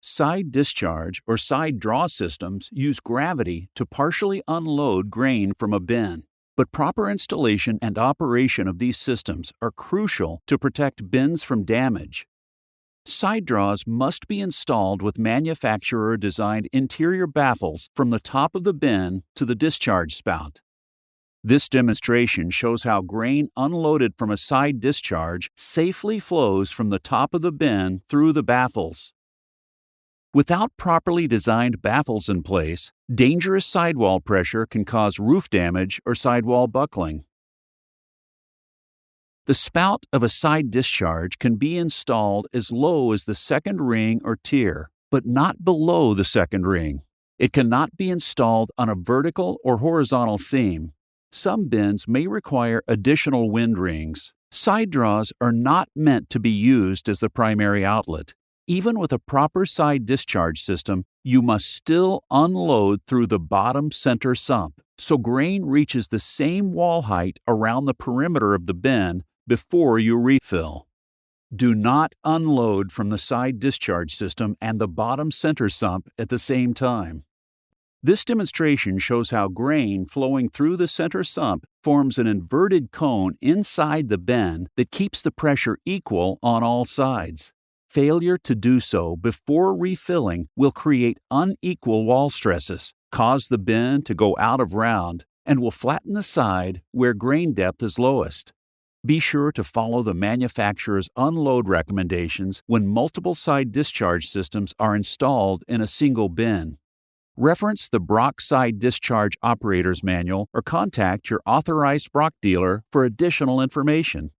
Side discharge or side draw systems use gravity to partially unload grain from a bin, but proper installation and operation of these systems are crucial to protect bins from damage. Side draws must be installed with manufacturer-designed interior baffles from the top of the bin to the discharge spout. This demonstration shows how grain unloaded from a side discharge safely flows from the top of the bin through the baffles. Without properly designed baffles in place, dangerous sidewall pressure can cause roof damage or sidewall buckling. The spout of a side discharge can be installed as low as the second ring or tier, but not below the second ring. It cannot be installed on a vertical or horizontal seam. Some bins may require additional wind rings. Side draws are not meant to be used as the primary outlet. Even with a proper side discharge system, you must still unload through the bottom center sump, so grain reaches the same wall height around the perimeter of the bin before you refill. Do not unload from the side discharge system and the bottom center sump at the same time. This demonstration shows how grain flowing through the center sump forms an inverted cone inside the bin that keeps the pressure equal on all sides. Failure to do so before refilling will create unequal wall stresses, cause the bin to go out of round, and will flatten the side where grain depth is lowest. Be sure to follow the manufacturer's unload recommendations when multiple side discharge systems are installed in a single bin. Reference the Brock Side Discharge Operator's Manual or contact your authorized Brock dealer for additional information.